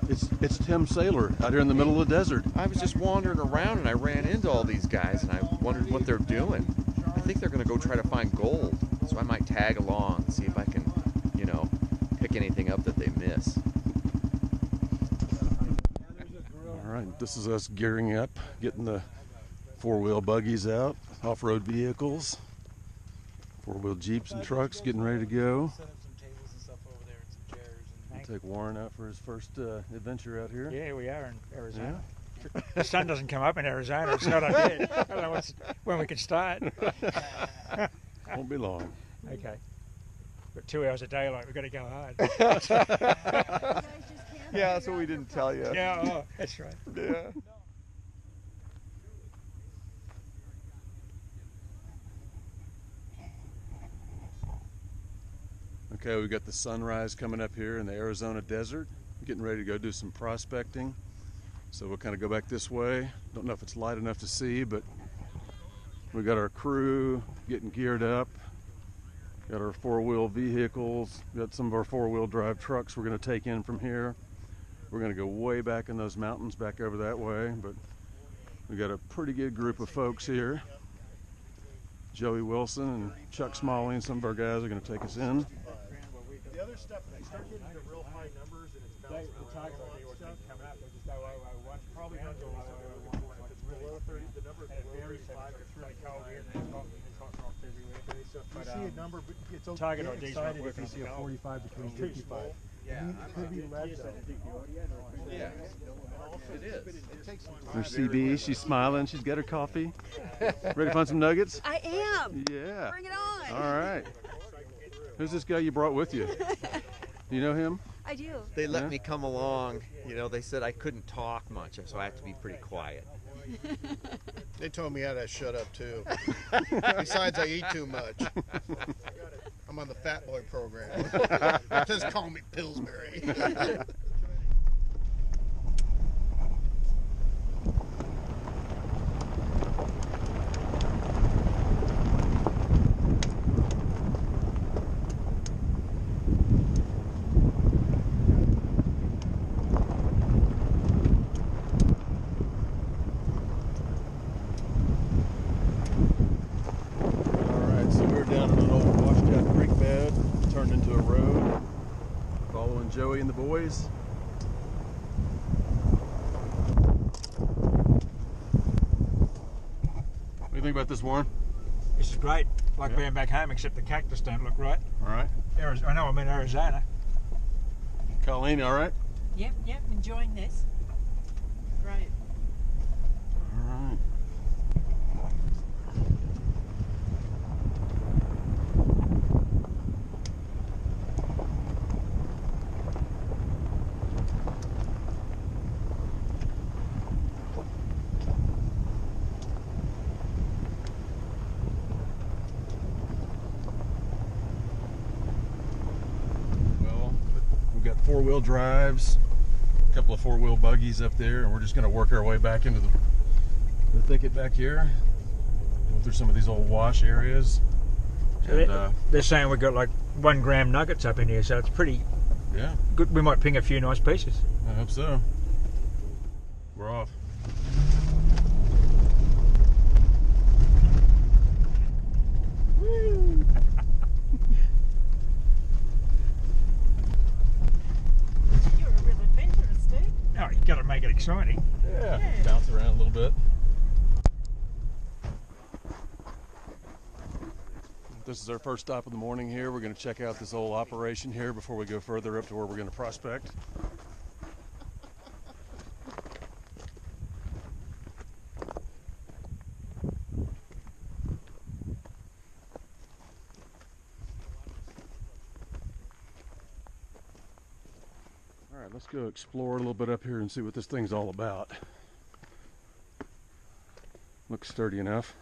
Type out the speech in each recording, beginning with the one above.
It's Tim Saylor out here in the middle of the desert. I was just wandering around and I ran into all these guys and I wondered what they're doing. I think they're going to go try to find gold, so I might tag along and see if I can, you know, pick anything up that they miss. All right, this is us gearing up, getting the four-wheel buggies out, off-road vehicles, four-wheel Jeeps and trucks getting ready to go. Take Warren out for his first adventure out here. Yeah, we are in Arizona. Yeah. The sun doesn't come up in Arizona. It's not up yet. I don't know when we can start. Won't be long. Okay. Got 2 hours of daylight. We've got to go hard. Yeah, that's what we didn't tell you. Yeah, oh, that's right. Yeah. Okay, we've got the sunrise coming up here in the Arizona desert. Getting ready to go do some prospecting. So we'll kind of go back this way. Don't know if it's light enough to see, but we got our crew getting geared up. Got our four-wheel vehicles. Got some of our four-wheel drive trucks we're going to take in from here. We're going to go way back in those mountains back over that way, but we got a pretty good group of folks here. Joey Wilson and Chuck Smalley and some of our guys are going to take us in. The other stuff, when you start getting to real high numbers and it's bouncing around, probably not go if it's below 30, the number is below 35, it's really cold here and it's hot rocks everywhere. So if you see a number, but it's okay, Target get ID's excited not if you see a 45 between 55. Yeah, It could be less though. yeah, it is. There's CB, she's smiling, she's got her coffee. Ready to find some nuggets? I am. Yeah. Bring it on. All right. Who's this guy you brought with you? Do you know him? I do. They let me come along. You know, they said I couldn't talk much, so I have to be pretty quiet. They told me I had to shut up too. Besides, I eat too much. I'm on the Fat Boy program. Just call me Pillsbury. Joey and the boys. What do you think about this, Warren? This is great. Like being back home, except the cactus don't look right. All right. I know I'm in Arizona. Colleen, all right? Yep, enjoying this. Great. All right. Four-wheel drives, a couple of four-wheel buggies up there, and we're just going to work our way back into the thicket back here. Go through some of these old wash areas. And, they're saying we've got like 1 gram nuggets up in here, so it's pretty good. We might ping a few nice pieces. I hope so. We're off. Woo! Oh, you got to make it exciting. Yeah, bounce around a little bit. This is our first stop of the morning here. We're going to check out this old operation here before we go further up to where we're going to prospect. Let's go explore a little bit up here and see what this thing's all about. Looks sturdy enough.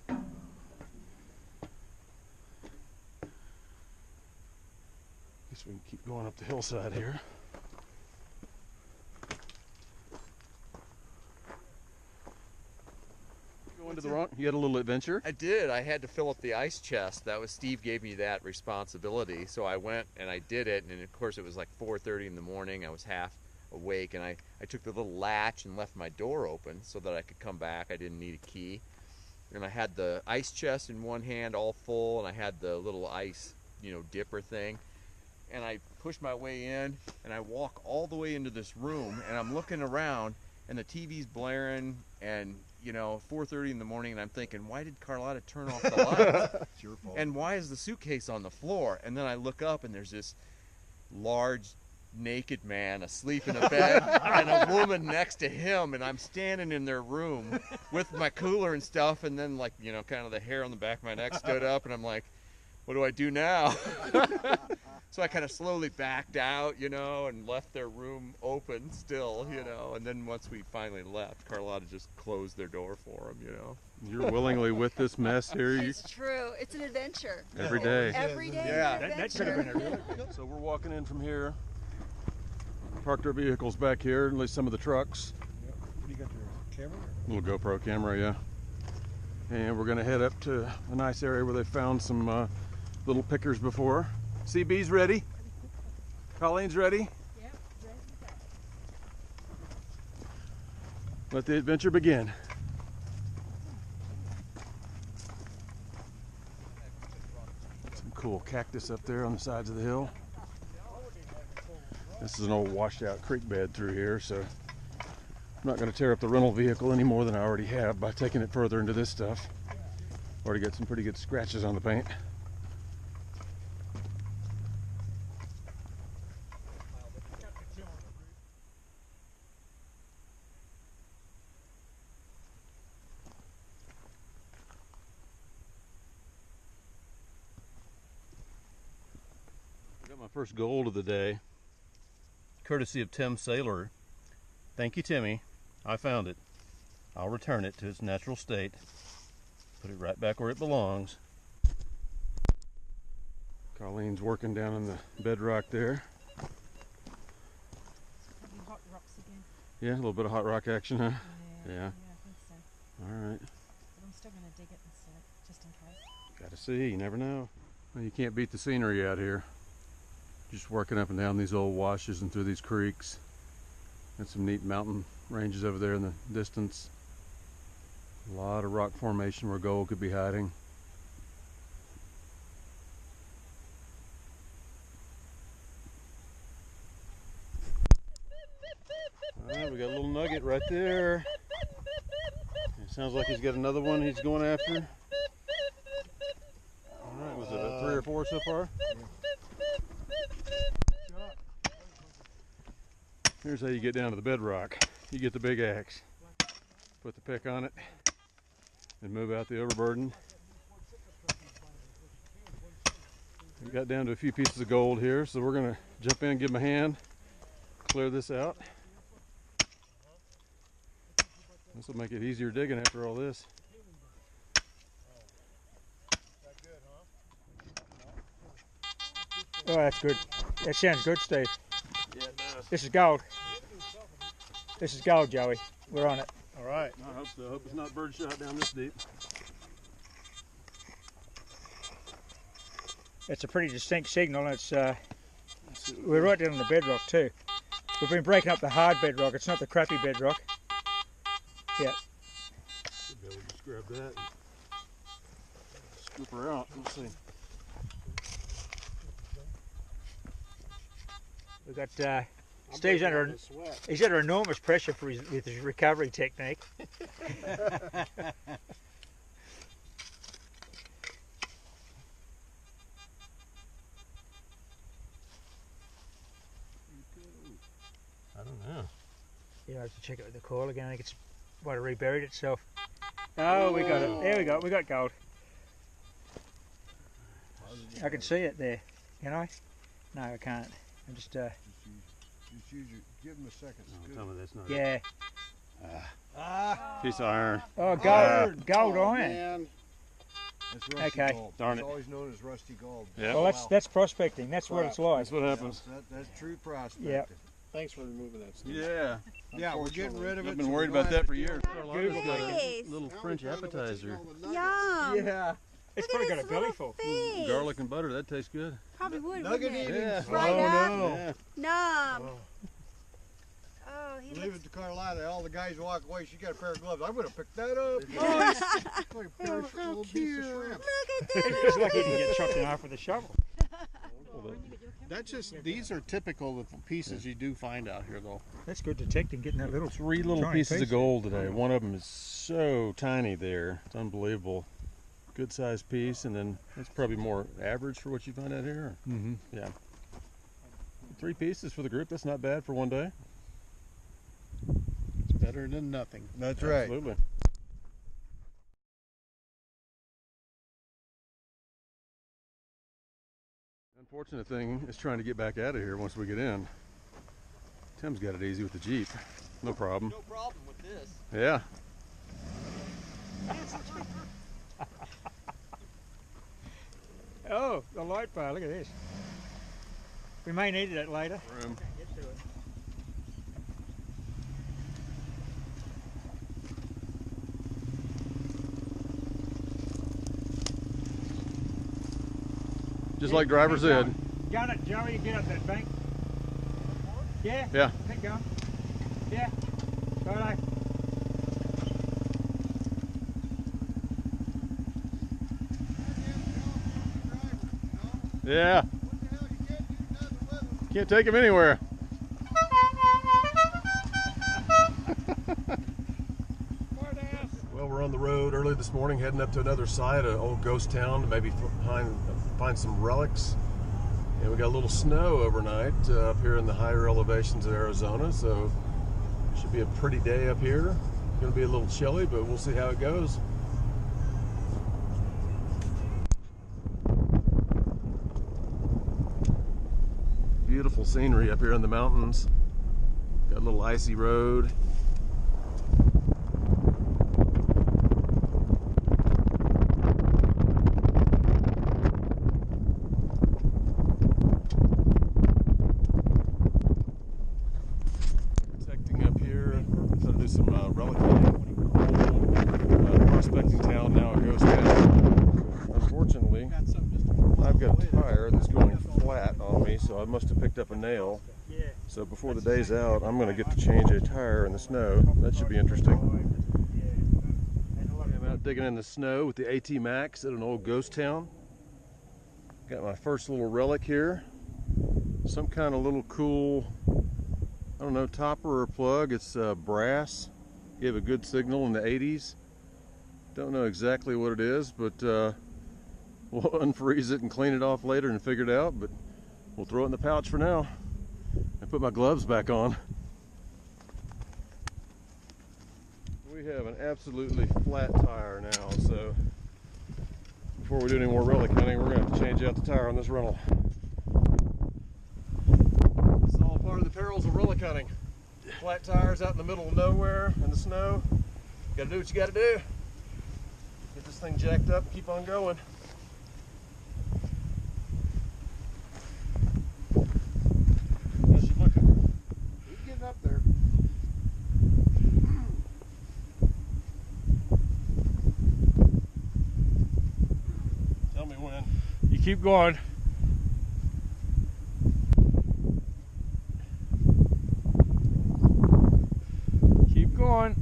Guess we can keep going up the hillside here. Going into the wrong. You had a little adventure. I did. I had to fill up the ice chest. That was Steve gave me that responsibility. So I went and I did it. And of course it was like 4:30 in the morning. I was half awake, and I took the little latch and left my door open so that I could come back. I didn't need a key. And I had the ice chest in one hand all full, and I had the little ice, dipper thing. And I push my way in, and I walk all the way into this room, and I'm looking around, and the TV's blaring, and 4:30 in the morning, and I'm thinking, why did Carlotta turn off the lights? It's your fault. And why is the suitcase on the floor? And then I look up, and there's this large naked man asleep in a bed and a woman next to him, and I'm standing in their room with my cooler and stuff, and then kind of the hair on the back of my neck stood up, and I'm like, what do I do now? So I kind of slowly backed out, and left their room open still, and then once we finally left, Carlotta just closed their door for them, You're willingly with this mess here. It's true. It's an adventure. Every day. Every day. Yeah. An That should have been a really good. So we're walking in from here. Parked our vehicles back here, at least some of the trucks. What do you got there? Camera? Little GoPro camera, yeah. And we're gonna head up to a nice area where they found some little pickers before. CB's ready. Colleen's ready. Yep, ready to go. Let the adventure begin. Some cool cactus up there on the sides of the hill. This is an old washed out creek bed through here, so I'm not going to tear up the rental vehicle any more than I already have by taking it further into this stuff. Already got some pretty good scratches on the paint. Got my first gold of the day, courtesy of Tim Saylor. Thank you, Timmy. I found it. I'll return it to its natural state. Put it right back where it belongs. Colleen's working down in the bedrock there. Having hot rocks again. Yeah, a little bit of hot rock action, huh? Yeah. I think so. All right. But I'm still going to dig it and see, just in case. Got to see, you never know. Well, you can't beat the scenery out here. Just working up and down these old washes and through these creeks. Got some neat mountain ranges over there in the distance. A lot of rock formation where gold could be hiding. Alright, we got a little nugget right there. It sounds like he's got another one he's going after. Alright, was it a 3 or 4 so far? Here's how you get down to the bedrock. You get the big axe, put the pick on it, and move out the overburden. We got down to a few pieces of gold here, so we're gonna jump in, give them a hand, clear this out. This will make it easier digging after all this. Oh, that's good. That sounds good, Steve. Yeah, it does. This is gold. This is gold, Joey. We're on it. All right. I hope so. I hope it's not birdshot down this deep. It's a pretty distinct signal. It's we're right down on the bedrock too. We've been breaking up the hard bedrock. It's not the crappy bedrock. Yeah. Should be able to just grab that and scoop her out. Let's see. We've got Steve's under. He's under enormous pressure for with his recovery technique. I don't know. You have to check it with the coil again. I think it's might have reburied itself. Oh, we got it. There we go. We got gold. I can see it there. Can I? No, I can't. I'm just Just use your, give him a second. No, tell me that's not yeah. Piece of iron. Oh, gold, gold iron. Man. That's rusty Okay. gold. Darn It's it. always known as rusty gold. Yeah. Well, that's prospecting. That's what it's like. That's what happens. That's true prospecting. Yeah. Thanks for removing that stuff. Yeah. Yeah, we're getting rid of it. I've been so we worried don't about have that to for deal years. with it. Carlotta's got a Nice. little Now we French find out what's in appetizer. all the nuggets. Yum. Yeah. It's Look probably at got a his belly little full. face. Garlic and butter, that tastes good. Probably would, Nugget wouldn't it? eating. Yeah. Right oh up. no. Yeah. Nom. Oh. Oh, he Leave looks... it to Carlotta. All the guys walk away. She got a pair of gloves. I would have picked that up. Oh, it's like a pair of little piece of shrimp. Look at that. It's like you can get chopped in half with a shovel. That's just, these are typical of pieces you do find out here, though. That's good detecting, getting that little 3 little giant pieces piece. of gold today. One of them is so tiny there. It's unbelievable. Good sized piece, and then that's probably more average for what you find out here. Mm-hmm. Yeah. 3 pieces for the group, that's not bad for one day. It's better than nothing. That's Absolutely. Unfortunate thing is trying to get back out of here once we get in. Tim's got it easy with the Jeep. No problem. No problem with this. Yeah. Oh, the light bar, look at this. We may need that later. Room. Get to it. Just like driver said. Gun it, Joey, get up that bank. Yeah? Yeah. Keep going. Yeah. Righto. Yeah. Can't take him anywhere. Well, we're on the road early this morning, heading up to another site, an old ghost town, to maybe find some relics. And we got a little snow overnight up here in the higher elevations of Arizona, so should be a pretty day up here. Going to be a little chilly, but we'll see how it goes. Beautiful scenery up here in the mountains. Got a little icy road. Detecting up here. Try to do some relic prospecting town, now a ghost town. Unfortunately, I've got a tire that's going flat on me, so I must have picked up a nail. Yeah. So before the day's out, I'm going to get to change a tire in the snow. That should be interesting. I'm out digging in the snow with the AT Max at an old ghost town. Got my first little relic here. Some kind of little cool, I don't know, topper or plug. It's brass. Gave a good signal in the 80s. Don't know exactly what it is, but we'll unfreeze it and clean it off later and figure it out. But we'll throw it in the pouch for now and put my gloves back on. We have an absolutely flat tire now, so before we do any more relic hunting, we're going to have to change out the tire on this rental. It's all part of the perils of relic hunting. Flat tires out in the middle of nowhere in the snow. Got to do what you got to do. Get this thing jacked up and keep on going. How's she looking? He's getting up there. Tell me when. You keep going. Keep going.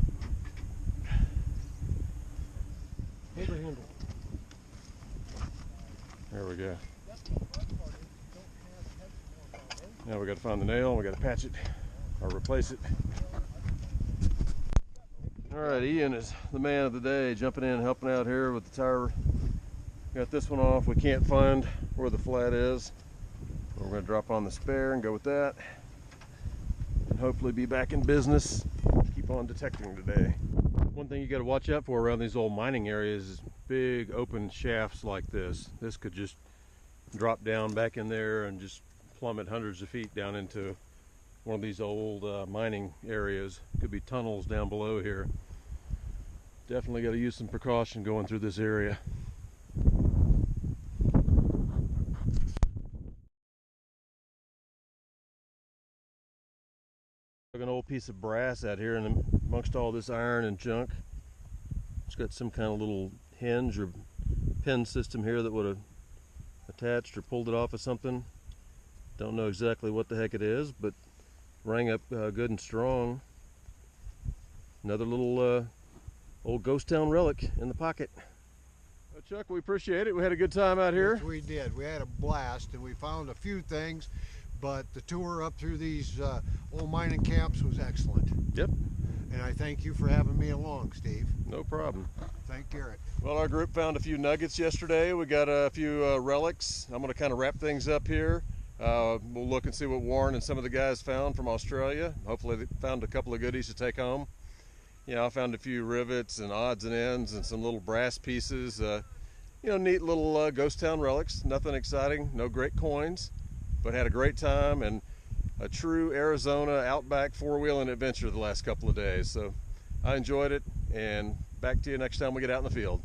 Hold the handle. There we go. Now we got to find the nail, we got to patch it or replace it. All right, Ian is the man of the day, jumping in, helping out here with the tire. Got this one off. We can't find where the flat is. We're going to drop on the spare and go with that. And hopefully be back in business. Keep on detecting today. One thing you got to watch out for around these old mining areas is big open shafts like this. This could just drop down back in there and just plummet hundreds of feet down into one of these old mining areas. Could be tunnels down below here. Definitely got to use some precaution going through this area. piece of brass out here, and amongst all this iron and junk, it's got some kind of little hinge or pin system here that would have attached or pulled it off of something. Don't know exactly what the heck it is, but rang up good and strong. Another little old ghost town relic in the pocket. Well, Chuck, we appreciate it. We had a good time out here. Yes, we did. We had a blast, and we found a few things, but the tour up through these old mining camps was excellent. Yep. And I thank you for having me along, Steve. No problem. Thank Garrett. Well, our group found a few nuggets yesterday. We got a few relics. I'm going to kind of wrap things up here. We'll look and see what Warren and some of the guys found from Australia. Hopefully they found a couple of goodies to take home. I found a few rivets and odds and ends and some little brass pieces. Neat little ghost town relics. Nothing exciting, no great coins, but had a great time and a true Arizona outback four-wheeling adventure the last couple of days. So I enjoyed it, and back to you next time we get out in the field.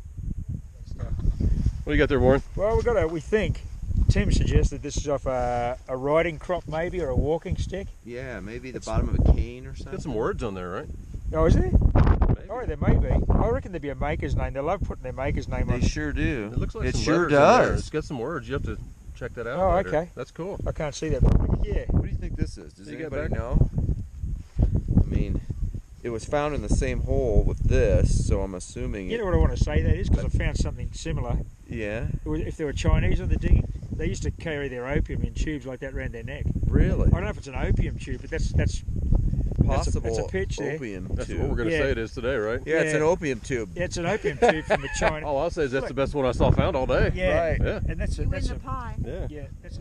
What do you got there, Warren? Well, we think, Tim suggested this is off a riding crop maybe, or a walking stick. Yeah, maybe the bottom of a cane or something. Got some words on there, right? Oh, is there? Maybe. Oh, there may be. I reckon there'd be a maker's name. They love putting their maker's name on. They sure do. It looks like it some sure letters in there. does. It's got some words. You have to check that out. Oh, later. okay. That's cool. I can't see that properly. Yeah. What do you think this is? Does You got anybody back? know? I mean, it was found in the same hole with this, so I'm assuming You it. know what I want to say that is, because I found something similar. Yeah. If there were Chinese on the digging, they used to carry their opium in tubes like that around their neck. Really? I don't know if it's an opium tube, but that's Possible. that's a pitch there. Opium That's tube. what we're going to Yeah. say it is today, right? Yeah, it's Yeah. an opium tube. Yeah, it's an opium tube from the China. All I'll say is that's the best one I saw found all day. Yeah, Right. Yeah. and that's You win that's the pie. Yeah. yeah, that's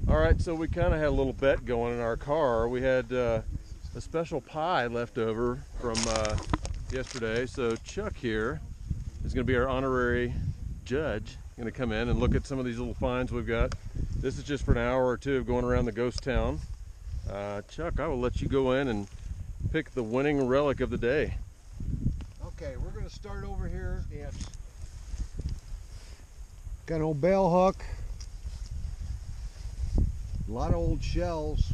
All right, so we kind of had a little bet going in our car. We had a special pie left over from yesterday. So Chuck here is going to be our honorary judge. Going to come in and look at some of these little finds we've got. This is just for an hour or two of going around the ghost town. Chuck, I will let you go in and pick the winning relic of the day. Okay, we're going to start over here. Got an old bell hook. A lot of old shells.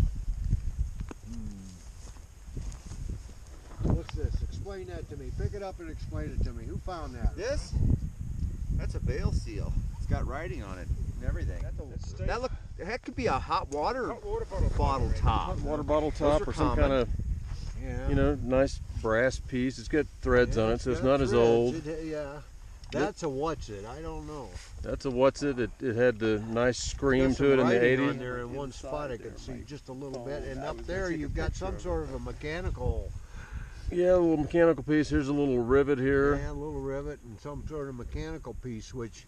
What's this? Explain that to me. Pick it up and explain it to me. Who found that? This? That's a bale seal. It's got writing on it and everything. That could be a hot water bottle top. Hot water bottle Those top are or some common. kind of, Yeah. nice brass piece. It's got threads on it, so it's got not as threads. old. Yeah. That's a what's it? I don't know. That's a what's it. It had the nice scream Got some to it in the writing on 80s. there in one spot I could see just a little bit, and up there you've got some sort of a mechanical, Yeah, a little mechanical piece. Here's a little rivet here. yeah, a little rivet and some sort of mechanical piece, which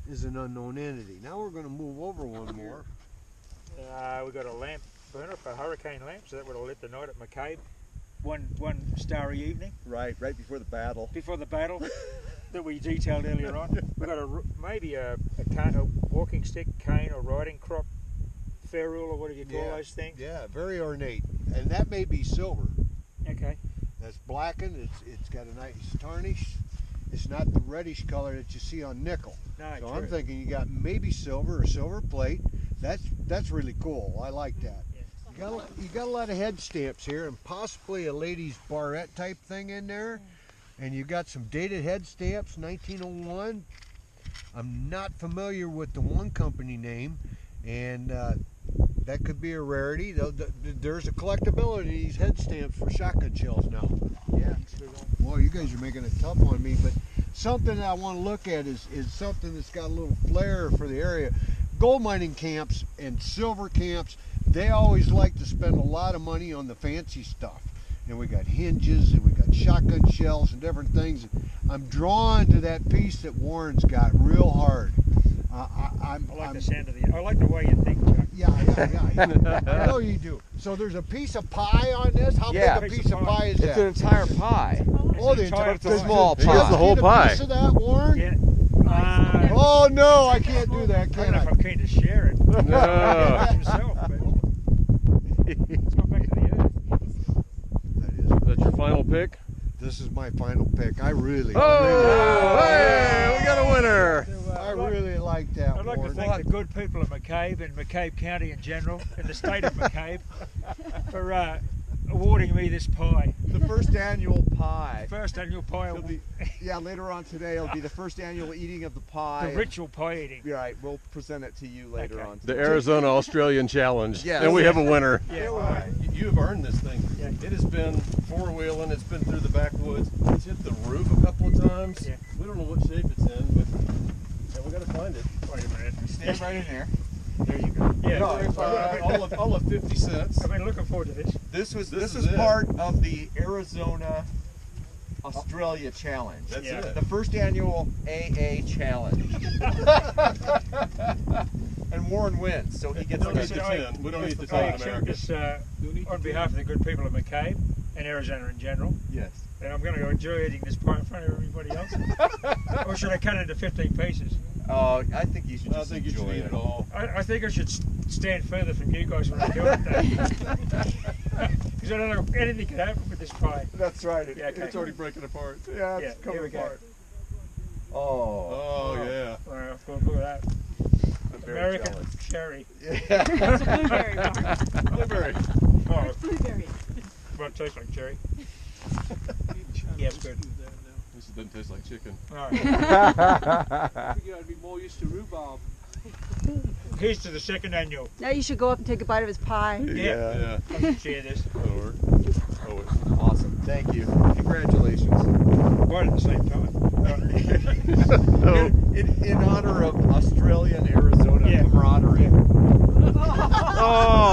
is an unknown entity. Now we're going to move over one more. we got a lamp burner for a hurricane lamp, so that would have lit the night at McCabe. One starry evening Right before the battle. before the battle that we detailed earlier on. We got maybe a walking stick, cane, or riding crop, ferrule, or what do you call those things? Yeah, very ornate, and that may be silver. Okay. That's blackened. It's got a nice tarnish. It's not the reddish color that you see on nickel. No, So true. I'm thinking you got maybe silver or silver plate. That's really cool. I like that. You got a lot of head stamps here, and possibly a lady's barrette type thing in there. And you got some dated head stamps, 1901. I'm not familiar with the one company name, and that could be a rarity. There's a collectability in these head stamps for shotgun shells now. Yeah. Boy, you guys are making it tough on me, but something that I want to look at is something that's got a little flair for the area. Gold mining camps and silver camps, they always like to spend a lot of money on the fancy stuff. And we got hinges and we got shotgun shells and different things. I'm drawn to that piece that Warren's got real hard. I like the sound of I like the way you think, Chuck. Yeah. I know you do. So there's a piece of pie on this. How Yeah. big a piece of pie is It's that? an entire pie. Oh, the entire entire pie. Small He gets the pie. whole Get a pie. piece of that, Warren? Yeah. Oh no, I can't do that, I don't can know if I? I'm keen to share it. No. Himself, but let's go back to the earth. That's your final pick? This is my final pick. I really, Oh, hey, we got a winner. I really like that, I'd like to Warren. thank the good people of McCabe and McCabe County in general, and the state of McCabe, for awarding me this pie. The first annual pie. First annual pie It'll award. be, yeah, later on today it'll be the first annual eating of the pie. The ritual pie eating. Right, we'll present it to you later Okay. on. The Arizona Australian Challenge. Yes. And we have a winner. Yeah. You have earned this thing. Yeah. It has been four-wheeling. It's been through the backwoods. It's hit the roof a couple of times. Yeah. We don't know what shape it's in, but yeah, we got to find it. Wait a minute. Stand right in there. There you go. Yeah. All of 50 cents. I've been looking forward to this. This This is is it. part of the Arizona Australia Challenge. That's Yeah. it. The first annual AA Challenge. And Warren wins, so he gets Don't a eat the tin. We don't eat the I tin in accept America. this on behalf of the good people of McCabe and Arizona in general. Yes. And I'm going to enjoy eating this pie in front of everybody else. Or should I cut it into 15 pieces? I think you should I just think you should enjoy eat it all. I think I should stand further from you guys when I do it. Because I don't know if anything can happen with this pie. That's right. Yeah, okay. It's already breaking apart. Yeah, Yeah, it's here we coming go. apart. Oh. Oh, yeah. All right, look at that. I'm very American jealous. cherry. Yeah. It's a blueberry, Mark. Blueberry. Oh, It's blueberry. well, it tastes like cherry. Yeah, it's good. This doesn't taste like chicken. All right. I figure I'd be more used to rhubarb. Here's to the second annual. Now you should go up and take a bite of his pie. Yeah. I'm going to share this. That'll work. Oh, it's Awesome. Thank you. Congratulations. Right at the same time. no. In honor of Australian Arizona Yeah. camaraderie. Oh,